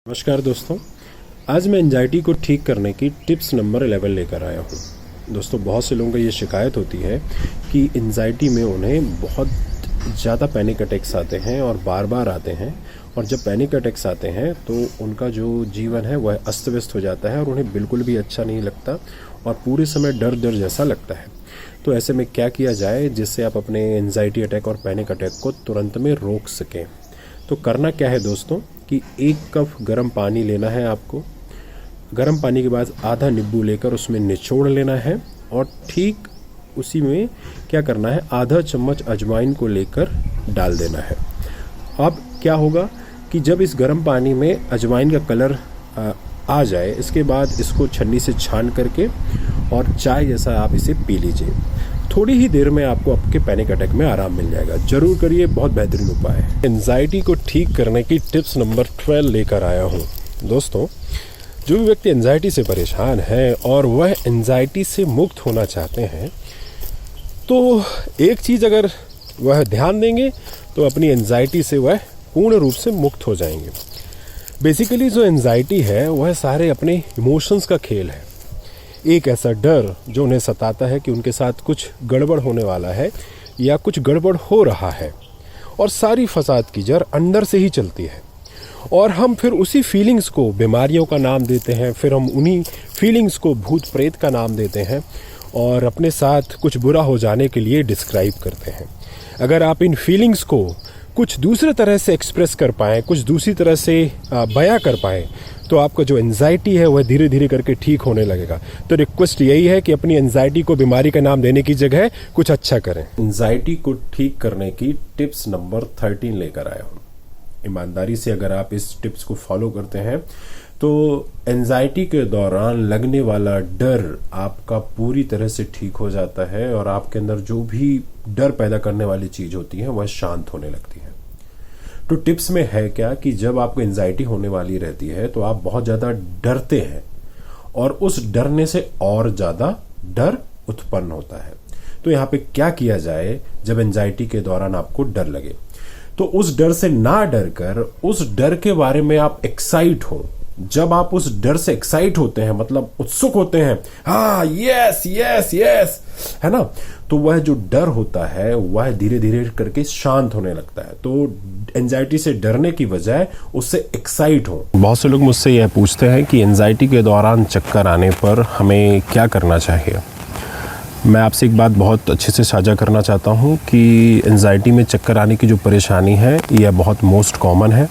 नमस्कार दोस्तों, आज मैं एंजाइटी को ठीक करने की टिप्स नंबर 11 लेकर आया हूँ। दोस्तों, बहुत से लोगों को ये शिकायत होती है कि एंजाइटी में उन्हें बहुत ज़्यादा पैनिक अटैक्स आते हैं और बार बार आते हैं। और जब पैनिक अटैक्स आते हैं तो उनका जो जीवन है वह अस्त व्यस्त हो जाता है और उन्हें बिल्कुल भी अच्छा नहीं लगता और पूरे समय डर डर जैसा लगता है। तो ऐसे में क्या किया जाए जिससे आप अपने एंजाइटी अटैक और पैनिक अटैक को तुरंत में रोक सकें। तो करना क्या है दोस्तों कि 1 कप गर्म पानी लेना है आपको। गर्म पानी के बाद आधा नींबू लेकर उसमें निचोड़ लेना है और ठीक उसी में क्या करना है, आधा चम्मच अजवाइन को लेकर डाल देना है। अब क्या होगा कि जब इस गर्म पानी में अजवाइन का कलर आ जाए, इसके बाद इसको छन्नी से छान करके और चाय जैसा आप इसे पी लीजिए। थोड़ी ही देर में आपको आपके पैनिक अटैक में आराम मिल जाएगा। जरूर करिए, बहुत बेहतरीन उपाय है। एंजाइटी को ठीक करने की टिप्स नंबर 12 लेकर आया हूँ। दोस्तों, जो भी व्यक्ति एंजाइटी से परेशान है और वह एंजाइटी से मुक्त होना चाहते हैं, तो एक चीज़ अगर वह ध्यान देंगे तो अपनी एंजाइटी से वह पूर्ण रूप से मुक्त हो जाएंगे। बेसिकली जो एंजाइटी है वह सारे अपने इमोशंस का खेल है। एक ऐसा डर जो उन्हें सताता है कि उनके साथ कुछ गड़बड़ होने वाला है या कुछ गड़बड़ हो रहा है, और सारी फसाद की जड़ अंदर से ही चलती है। और हम फिर उसी फीलिंग्स को बीमारियों का नाम देते हैं, फिर हम उन्हीं फीलिंग्स को भूत प्रेत का नाम देते हैं और अपने साथ कुछ बुरा हो जाने के लिए डिस्क्राइब करते हैं। अगर आप इन फीलिंग्स को कुछ दूसरे तरह से एक्सप्रेस कर पाएँ, कुछ दूसरी तरह से बयां कर पाएँ, तो आपका जो एंजाइटी है वह धीरे धीरे करके ठीक होने लगेगा। तो रिक्वेस्ट यही है कि अपनी एंजाइटी को बीमारी का नाम देने की जगह कुछ अच्छा करें। एंजाइटी को ठीक करने की टिप्स नंबर 13 लेकर आया हूँ। ईमानदारी से अगर आप इस टिप्स को फॉलो करते हैं तो एंजाइटी के दौरान लगने वाला डर आपका पूरी तरह से ठीक हो जाता है और आपके अंदर जो भी डर पैदा करने वाली चीज होती है वह शांत होने लगती है। तो टिप्स में है क्या कि जब आपको एंजाइटी होने वाली रहती है तो आप बहुत ज्यादा डरते हैं और उस डरने से और ज्यादा डर उत्पन्न होता है। तो यहाँ पे क्या किया जाए जब एंजाइटी के दौरान आपको डर लगे, तो उस डर से ना डर कर उस डर के बारे में आप एक्साइट हो। जब आप उस डर से एक्साइट होते हैं, मतलब उत्सुक होते हैं, हाँ यस यस यस, है ना, तो वह जो डर होता है वह धीरे धीरे करके शांत होने लगता है। तो एंजाइटी से डरने की बजाय उससे एक्साइट हो। बहुत से लोग मुझसे यह पूछते हैं कि एंजाइटी के दौरान चक्कर आने पर हमें क्या करना चाहिए। मैं आपसे एक बात बहुत अच्छे से साझा करना चाहता हूँ कि एंजाइटी में चक्कर आने की जो परेशानी है यह बहुत मोस्ट कॉमन है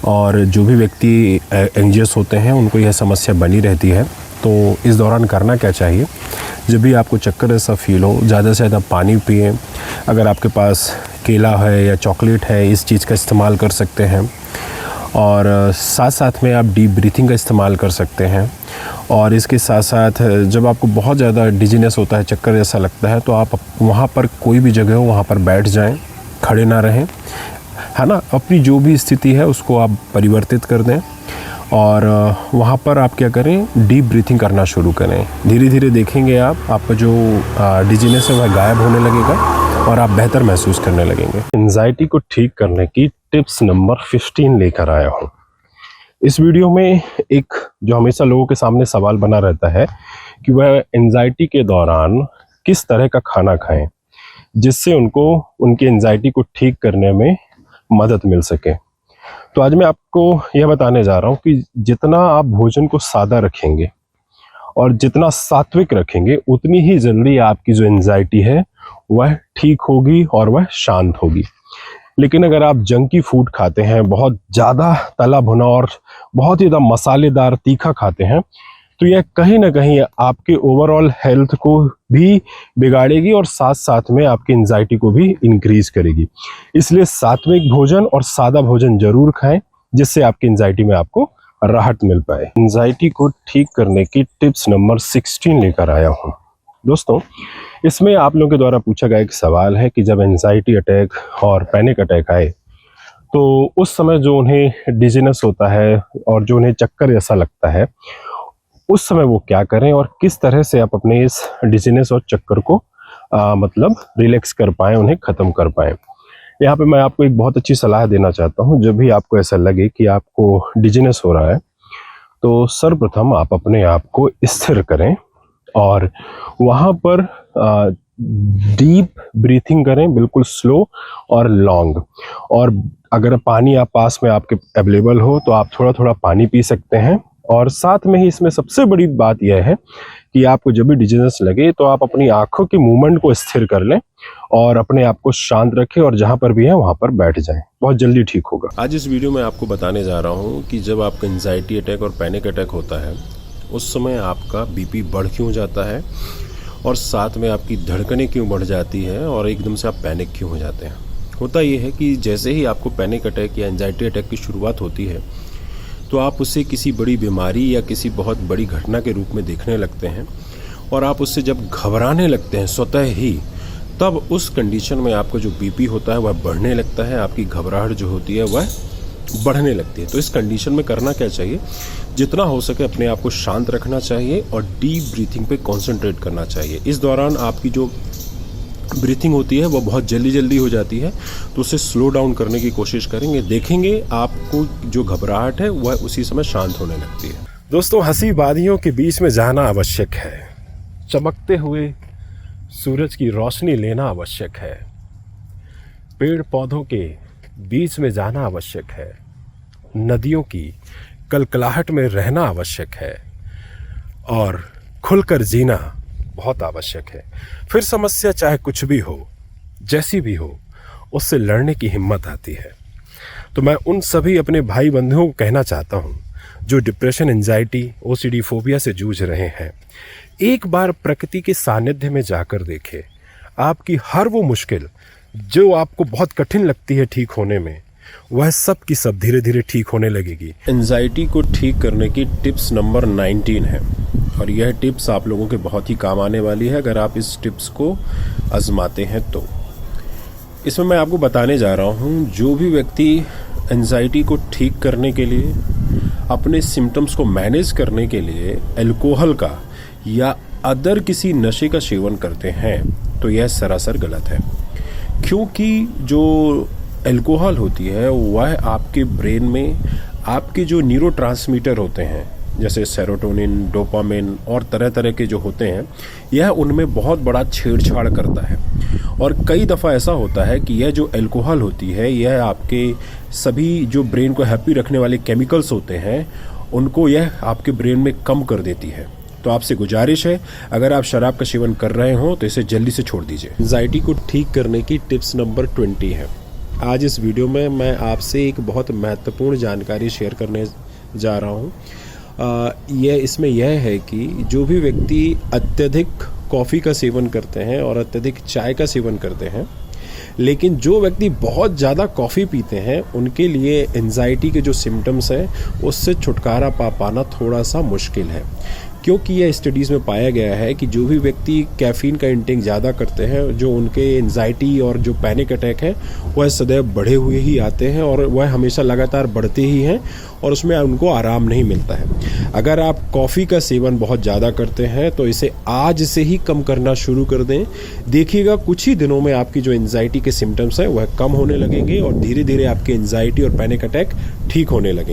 और जो भी व्यक्ति एंग्जियस होते हैं उनको यह समस्या बनी रहती है। तो इस दौरान करना क्या चाहिए, जब भी आपको चक्कर ऐसा फील हो, ज़्यादा से ज़्यादा पानी पिएं। अगर आपके पास केला है या चॉकलेट है, इस चीज़ का इस्तेमाल कर सकते हैं। और साथ साथ में आप डीप ब्रीथिंग का इस्तेमाल कर सकते हैं। और इसके साथ साथ जब आपको बहुत ज़्यादा डिजीनेस होता है, चक्कर जैसा लगता है, तो आप वहाँ पर कोई भी जगह हो वहाँ पर बैठ जाएं, खड़े ना रहें, है ना। अपनी जो भी स्थिति है उसको आप परिवर्तित कर दें और वहाँ पर आप क्या करें, डीप ब्रीथिंग करना शुरू करें। धीरे धीरे देखेंगे आपका जो डिजीनेस है वह गायब होने लगेगा और आप बेहतर महसूस करने लगेंगे। एंजाइटी को ठीक करने की टिप्स नंबर 15 लेकर आया हूँ। इस वीडियो में एक जो हमेशा लोगों के सामने सवाल बना रहता है कि वह एंजाइटी के दौरान किस तरह का खाना खाएं जिससे उनको उनकी एंजाइटी को ठीक करने में मदद मिल सके। तो आज मैं आपको यह बताने जा रहा हूँ कि जितना आप भोजन को सादा रखेंगे और जितना सात्विक रखेंगे, उतनी ही जल्दी आपकी जो एंजाइटी है वह ठीक होगी और वह शांत होगी। लेकिन अगर आप जंकी फूड खाते हैं, बहुत ज़्यादा तला भुना और बहुत ही ज़्यादा मसालेदार तीखा खाते हैं, तो यह कहीं ना कहीं आपके ओवरऑल हेल्थ को भी बिगाड़ेगी और साथ साथ में आपकी एंजाइटी को भी इंक्रीज करेगी। इसलिए सात्विक भोजन और सादा भोजन जरूर खाएं जिससे आपकी एंजाइटी में आपको राहत मिल पाए। एंजाइटी को ठीक करने की टिप्स नंबर 16 लेकर आया हूँ। दोस्तों, इसमें आप लोगों के द्वारा पूछा गया एक सवाल है कि जब एंजाइटी अटैक और पैनिक अटैक आए तो उस समय जो उन्हें डिजीनेस होता है और जो उन्हें चक्कर जैसा लगता है, उस समय वो क्या करें और किस तरह से आप अपने इस डिजीनेस और चक्कर को मतलब रिलैक्स कर पाएँ, उन्हें ख़त्म कर पाएँ। यहाँ पे मैं आपको एक बहुत अच्छी सलाह देना चाहता हूँ। जब भी आपको ऐसा लगे कि आपको डिजीनेस हो रहा है, तो सर्वप्रथम आप अपने आप को स्थिर करें और वहाँ पर डीप ब्रीथिंग करें, बिल्कुल स्लो और लॉन्ग। और अगर पानी आप पास में आपके अवेलेबल हो तो आप थोड़ा थोड़ा पानी पी सकते हैं। और साथ में ही इसमें सबसे बड़ी बात यह है कि आपको जब भी डिजीनेस लगे तो आप अपनी आंखों की मूवमेंट को स्थिर कर लें और अपने आप को शांत रखें और जहाँ पर भी है वहाँ पर बैठ जाएं। बहुत जल्दी ठीक होगा। आज इस वीडियो में आपको बताने जा रहा हूँ कि जब आपका एंजाइटी अटैक और पैनिक अटैक होता है उस समय आपका बीपी बढ़ क्यों जाता है और साथ में आपकी धड़कनें क्यों बढ़ जाती है और एकदम से आप पैनिक क्यों हो जाते हैं। होता यह है कि जैसे ही आपको पैनिक अटैक या एंजाइटी अटैक की शुरुआत होती है तो आप उसे किसी बड़ी बीमारी या किसी बहुत बड़ी घटना के रूप में देखने लगते हैं और आप उससे जब घबराने लगते हैं स्वतः ही, तब उस कंडीशन में आपका जो बीपी होता है वह बढ़ने लगता है, आपकी घबराहट जो होती है वह बढ़ने लगती है। तो इस कंडीशन में करना क्या चाहिए, जितना हो सके अपने आप को शांत रखना चाहिए और डीप ब्रीथिंग पे कंसंट्रेट करना चाहिए। इस दौरान आपकी जो ब्रीथिंग होती है वो बहुत जल्दी हो जाती है, तो उसे स्लो डाउन करने की कोशिश करेंगे, देखेंगे आपको जो घबराहट है वह उसी समय शांत होने लगती है। दोस्तों, हंसी वादियों के बीच में जाना आवश्यक है, चमकते हुए सूरज की रोशनी लेना आवश्यक है, पेड़ पौधों के बीच में जाना आवश्यक है, नदियों की कलकलाहट में रहना आवश्यक है और खुलकर जीना बहुत आवश्यक है। फिर समस्या चाहे कुछ भी हो, जैसी भी हो, उससे लड़ने की हिम्मत आती है। तो मैं उन सभी अपने भाई बंधुओं को कहना चाहता हूँ जो डिप्रेशन, एंजाइटी, ओसीडी, फोबिया से जूझ रहे हैं, एक बार प्रकृति के सानिध्य में जाकर देखें। आपकी हर वो मुश्किल जो आपको बहुत कठिन लगती है ठीक होने में, वह सब की सब धीरे धीरे ठीक होने लगेगी। एंजाइटी को ठीक करने की टिप्स नंबर 19 है और यह टिप्स आप लोगों के बहुत ही काम आने वाली है अगर आप इस टिप्स को आजमाते हैं तो। इसमें मैं आपको बताने जा रहा हूँ, जो भी व्यक्ति एंजाइटी को ठीक करने के लिए, अपने सिम्टम्स को मैनेज करने के लिए अल्कोहल का या अदर किसी नशे का सेवन करते हैं तो यह सरासर गलत है। क्योंकि जो अल्कोहल होती है वह आपके ब्रेन में आपके जो न्यूरोट्रांसमीटर होते हैं जैसे सेरोटोनिन, डोपामिन और तरह तरह के जो होते हैं, यह उनमें बहुत बड़ा छेड़छाड़ करता है। और कई दफ़ा ऐसा होता है कि यह जो अल्कोहल होती है यह आपके सभी जो ब्रेन को हैप्पी रखने वाले केमिकल्स होते हैं उनको यह आपके ब्रेन में कम कर देती है। तो आपसे गुजारिश है, अगर आप शराब का सेवन कर रहे हो तो इसे जल्दी से छोड़ दीजिए। एंजाइटी को ठीक करने की टिप्स नंबर 20 है। आज इस वीडियो में मैं आपसे एक बहुत महत्वपूर्ण जानकारी शेयर करने जा रहा हूँ। इसमें यह है कि जो भी व्यक्ति अत्यधिक कॉफ़ी का सेवन करते हैं और अत्यधिक चाय का सेवन करते हैं, लेकिन जो व्यक्ति बहुत ज़्यादा कॉफ़ी पीते हैं, उनके लिए एंजाइटी के जो सिम्टम्स हैं उससे छुटकारा पाना थोड़ा सा मुश्किल है। क्योंकि यह स्टडीज़ में पाया गया है कि जो भी व्यक्ति कैफ़ीन का इंटेक ज़्यादा करते हैं, जो उनके एंजाइटी और जो पैनिक अटैक है वह सदैव बढ़े हुए ही आते हैं और वह हमेशा लगातार बढ़ते ही हैं और उसमें उनको आराम नहीं मिलता है। अगर आप कॉफ़ी का सेवन बहुत ज़्यादा करते हैं तो इसे आज से ही कम करना शुरू कर दें। देखिएगा कुछ ही दिनों में आपकी जो एंजाइटी के सिम्टम्स हैं वह कम होने लगेंगे और धीरे धीरे आपके एंजाइटी और पैनिक अटैक ठीक होने लगेंगे।